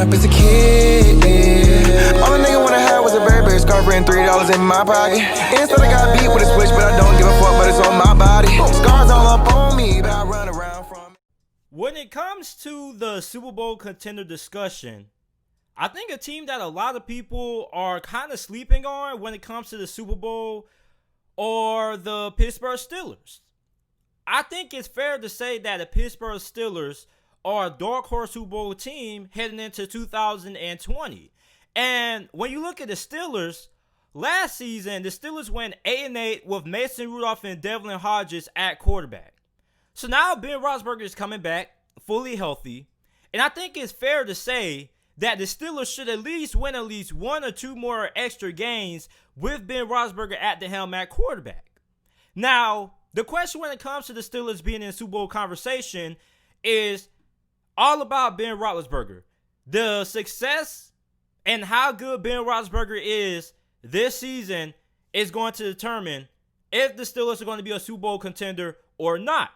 up as a kid, yeah. All a nigga wanna have was a Burberry scarf and $3 in my pocket. Instead I got beat with a switch, but I don't give a fuck, but it's on my body. Scars all up on me, but I run around from. When it comes to the Super Bowl contender discussion, I think a team that a lot of people are kind of sleeping on when it comes to the Super Bowl are the Pittsburgh Steelers. I think it's fair to say that the Pittsburgh Steelers are a dark horse Super Bowl team heading into 2020. And when you look at the Steelers, last season, the Steelers went 8-8 with Mason Rudolph and Devlin Hodges at quarterback. So now Ben Roethlisberger is coming back, fully healthy. And I think it's fair to say that the Steelers should at least win at least one or two more extra games with Ben Roethlisberger at the helm at quarterback. Now, the question when it comes to the Steelers being in the Super Bowl conversation is all about Ben Roethlisberger. The success and how good Ben Roethlisberger is this season is going to determine if the Steelers are going to be a Super Bowl contender or not.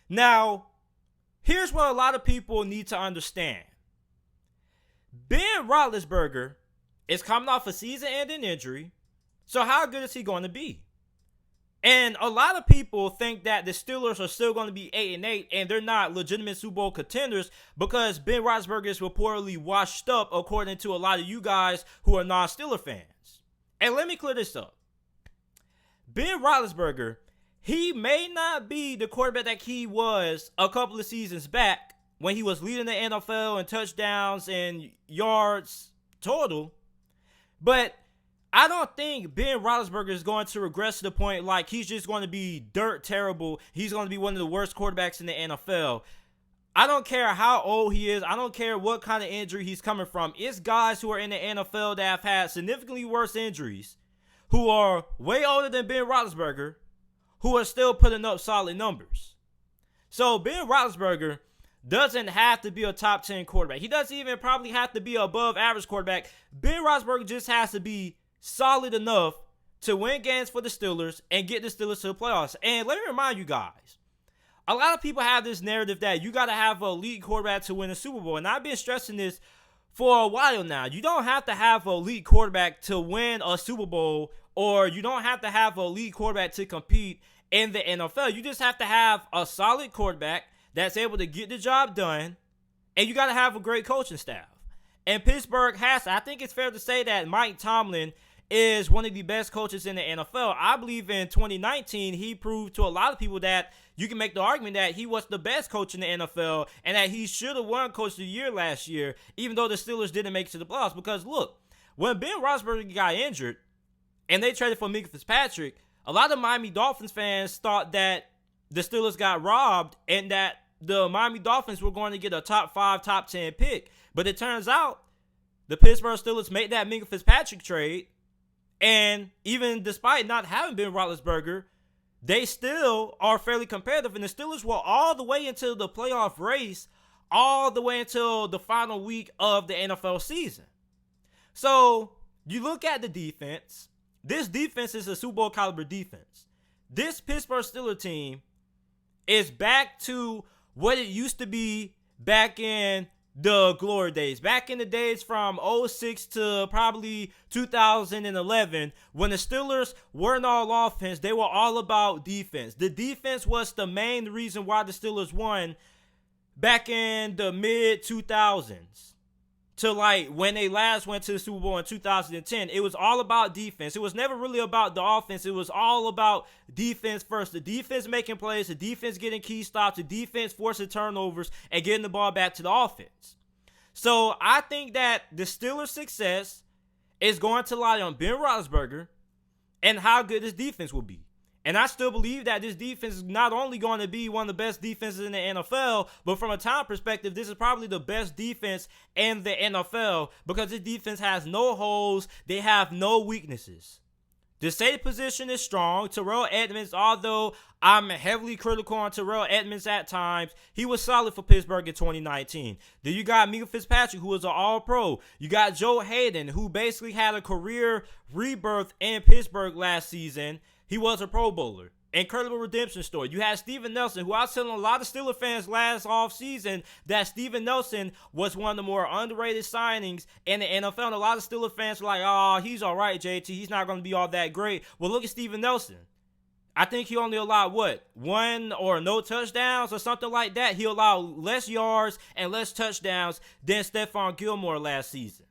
Now, here's what a lot of people need to understand. Ben Roethlisberger is coming off a season-ending injury, so how good is he going to be? And a lot of people think that the Steelers are still going to be 8-8 and they're not legitimate Super Bowl contenders because Ben Roethlisberger is reportedly washed up according to a lot of you guys who are non-Steeler fans. And let me clear this up. Ben Roethlisberger, he may not be the quarterback that he was a couple of seasons back when he was leading the NFL in touchdowns and yards total, but I don't think Ben Roethlisberger is going to regress to the point like he's just going to be dirt terrible. He's going to be one of the worst quarterbacks in the NFL. I don't care how old he is. I don't care what kind of injury he's coming from. It's guys who are in the NFL that have had significantly worse injuries, who are way older than Ben Roethlisberger, who are still putting up solid numbers. So Ben Roethlisberger doesn't have to be a top 10 quarterback. He doesn't even probably have to be an above average quarterback. Ben Roethlisberger just has to be solid enough to win games for the Steelers and get the Steelers to the playoffs. And let me remind you guys, a lot of people have this narrative that you got to have an elite quarterback to win a Super Bowl. And I've been stressing this for a while now. You don't have to have an elite quarterback to win a Super Bowl, or you don't have to have an elite quarterback to compete in the NFL. You just have to have a solid quarterback that's able to get the job done, and you got to have a great coaching staff. And Pittsburgh has, I think it's fair to say that Mike Tomlin is one of the best coaches in the NFL. I believe in 2019, he proved to a lot of people that you can make the argument that he was the best coach in the NFL and that he should have won Coach of the Year last year, even though the Steelers didn't make it to the playoffs. Because look, when Ben Roethlisberger got injured and they traded for Minka Fitzpatrick, a lot of Miami Dolphins fans thought that the Steelers got robbed and that the Miami Dolphins were going to get a top 5, top 10 pick. But it turns out the Pittsburgh Steelers made that Minka Fitzpatrick trade, and even despite not having Ben Roethlisberger, they still are fairly competitive, and the Steelers were all the way into the playoff race, all the way until the final week of the NFL season. So you look at the defense. This defense is a Super Bowl caliber defense. This Pittsburgh Steelers team is back to what it used to be back in the glory days. Back in the days from 2006 to probably 2011, when the Steelers weren't all offense, they were all about defense. The defense was the main reason why the Steelers won back in the mid-2000s. To like when they last went to the Super Bowl in 2010, it was all about defense. It was never really about the offense. It was all about defense first. The defense making plays, the defense getting key stops, the defense forcing turnovers, and getting the ball back to the offense. So I think that the Steelers' success is going to lie on Ben Roethlisberger and how good his defense will be. And I still believe that this defense is not only going to be one of the best defenses in the NFL, but from a talent perspective, this is probably the best defense in the NFL because this defense has no holes. They have no weaknesses. The safety position is strong. Terrell Edmonds, although I'm heavily critical on Terrell Edmonds at times, he was solid for Pittsburgh in 2019. Then you got Minka Fitzpatrick, who was an all-pro. You got Joe Hayden, who basically had a career rebirth in Pittsburgh last season. He was a Pro Bowler. incredible redemption story. You had Steven Nelson, who I was telling a lot of Steelers fans last offseason that Steven Nelson was one of the more underrated signings in the NFL. And a lot of Steelers fans were like, oh, he's all right, JT. He's not going to be all that great. Well, look at Steven Nelson. I think he only allowed, one or no touchdowns or something like that. He allowed less yards and less touchdowns than Stephon Gilmore last season.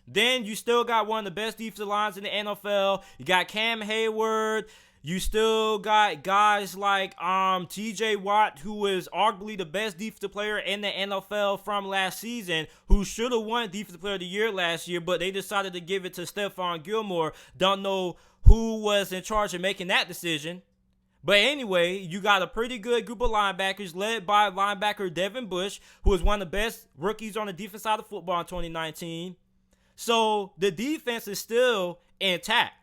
Then you still got one of the best defensive lines in the NFL. You got Cam Hayward. You still got guys like TJ Watt, who is arguably the best defensive player in the NFL from last season, who should have won Defensive Player of the Year last year, but they decided to give it to Stephon Gilmore. Don't know who was in charge of making that decision. But anyway, you got a pretty good group of linebackers led by linebacker Devin Bush, who is one of the best rookies on the defense side of football in 2019. So the defense is still intact.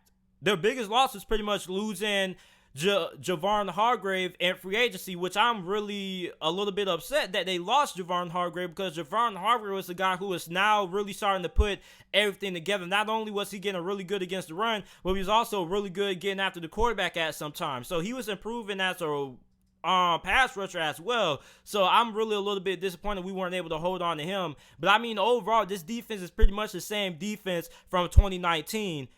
Their biggest loss was pretty much losing Javon Hargrave in free agency, which I'm really a little bit upset that they lost Javon Hargrave, because Javon Hargrave was the guy who is now really starting to put everything together. Not only was he getting really good against the run, but he was also really good getting after the quarterback at some time. So he was improving as a pass rusher as well. So I'm really a little bit disappointed we weren't able to hold on to him. But I mean, overall, this defense is pretty much the same defense from 2019.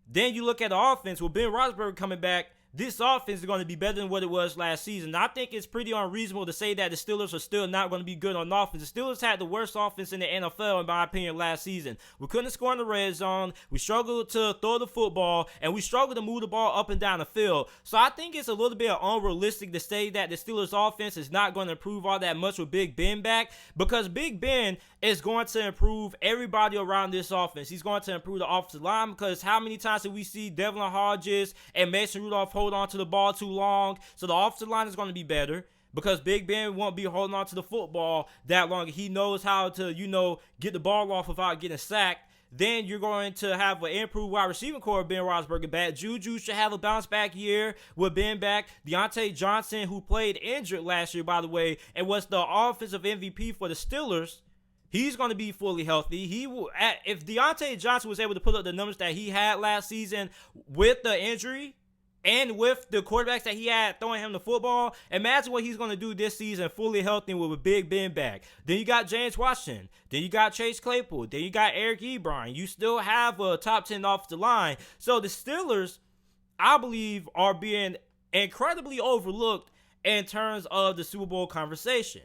Then you look at the offense. With Ben Roethlisberger coming back, this offense is going to be better than what it was last season. I think it's pretty unreasonable to say that the Steelers are still not going to be good on offense. The Steelers had the worst offense in the NFL, in my opinion, last season. We couldn't score in the red zone. We struggled to throw the football, and we struggled to move the ball up and down the field. So I think it's a little bit unrealistic to say that the Steelers offense is not going to improve all that much with Big Ben back, because Big Ben is going to improve everybody around this offense. He's going to improve the offensive line, because how many times did we see Devlin Hodges and Mason Rudolph hold on to the ball too long? So the offensive line is going to be better, because Big Ben won't be holding on to the football that long. He knows how to, get the ball off without getting sacked. Then you're going to have an improved wide receiving core with Ben Roethlisberger back. Juju should have a bounce back year with Ben back. Deontay Johnson, who played injured last year, by the way, and was the offensive MVP for the Steelers, he's going to be fully healthy. If Deontay Johnson was able to put up the numbers that he had last season with the injury and with the quarterbacks that he had throwing him the football, imagine what he's going to do this season fully healthy with a Big Ben back. Then you got James Washington. Then you got Chase Claypool. Then you got Eric Ebron. You still have a top 10 offensive line. So the Steelers, I believe, are being incredibly overlooked in terms of the Super Bowl conversation.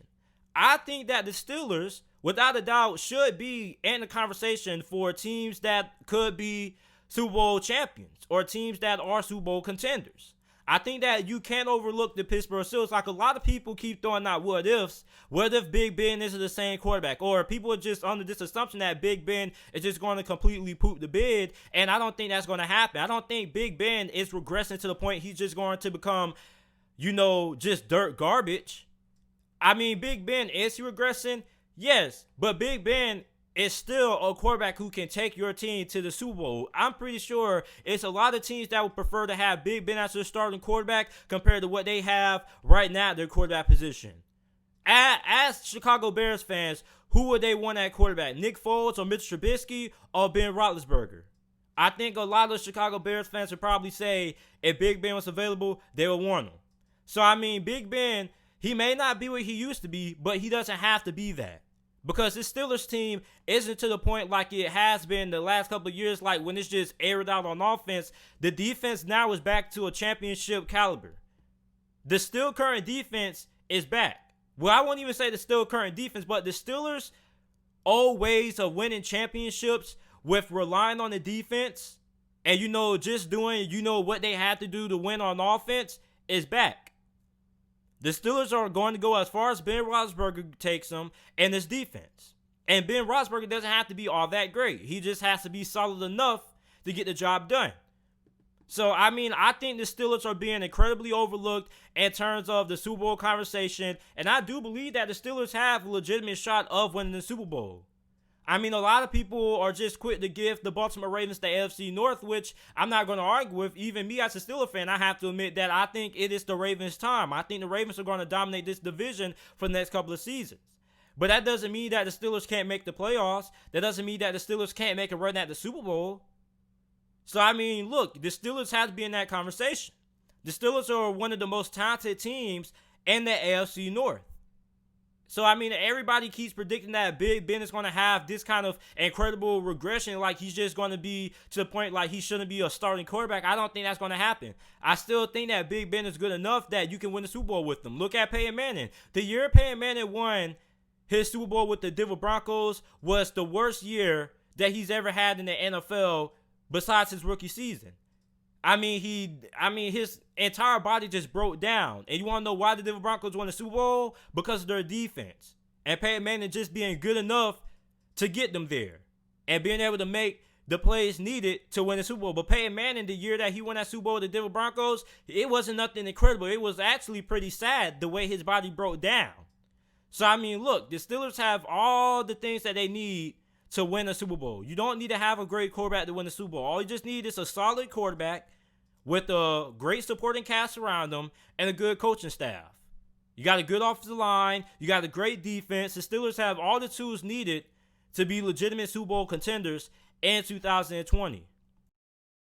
I think that the Steelers, without a doubt, should be in the conversation for teams that could be Super Bowl champions or teams that are Super Bowl contenders. I think that you can't overlook the Pittsburgh Steelers. Like, a lot of people keep throwing out what ifs. What if Big Ben isn't the same quarterback? Or people are just under this assumption that Big Ben is just going to completely poop the bed. And I don't think that's going to happen. I don't think Big Ben is regressing to the point he's just going to become, just dirt garbage. I mean, Big Ben, is he regressing? Yes, but Big Ben is still a quarterback who can take your team to the Super Bowl. I'm pretty sure it's a lot of teams that would prefer to have Big Ben as their starting quarterback compared to what they have right now at their quarterback position. As Chicago Bears fans, who would they want at quarterback? Nick Foles or Mitch Trubisky or Ben Roethlisberger? I think a lot of Chicago Bears fans would probably say if Big Ben was available, they would want him. So, I mean, Big Ben, he may not be what he used to be, but he doesn't have to be that. Because this Steelers team isn't to the point like it has been the last couple of years, like when it's just aired out on offense. The defense now is back to a championship caliber. The still current defense is back. Well, I won't even say the still current defense, but the Steelers' old ways of winning championships with relying on the defense and, just doing, what they had to do to win on offense is back. The Steelers are going to go as far as Ben Roethlisberger takes them in this defense. And Ben Roethlisberger doesn't have to be all that great. He just has to be solid enough to get the job done. So, I mean, I think the Steelers are being incredibly overlooked in terms of the Super Bowl conversation. And I do believe that the Steelers have a legitimate shot of winning the Super Bowl. I mean, a lot of people are just quick to give the Baltimore Ravens the AFC North, which I'm not going to argue with. Even me as a Steelers fan, I have to admit that I think it is the Ravens' time. I think the Ravens are going to dominate this division for the next couple of seasons. But that doesn't mean that the Steelers can't make the playoffs. That doesn't mean that the Steelers can't make a run at the Super Bowl. So, I mean, look, the Steelers have to be in that conversation. The Steelers are one of the most talented teams in the AFC North. So, I mean, everybody keeps predicting that Big Ben is going to have this kind of incredible regression, like he's just going to be to the point like he shouldn't be a starting quarterback. I don't think that's going to happen. I still think that Big Ben is good enough that you can win the Super Bowl with him. Look at Peyton Manning. The year Peyton Manning won his Super Bowl with the Denver Broncos was the worst year that he's ever had in the NFL besides his rookie season. I mean, his entire body just broke down. And you want to know why the Denver Broncos won the Super Bowl? Because of their defense. And Peyton Manning just being good enough to get them there. And being able to make the plays needed to win the Super Bowl. But Peyton Manning, the year that he won that Super Bowl with the Denver Broncos, it wasn't nothing incredible. It was actually pretty sad the way his body broke down. So, I mean, look, the Steelers have all the things that they need to win a Super Bowl. You don't need to have a great quarterback to win the Super Bowl. All you just need is a solid quarterback with a great supporting cast around them and a good coaching staff. You got a good offensive line. You got a great defense. The Steelers have all the tools needed to be legitimate Super Bowl contenders in 2020.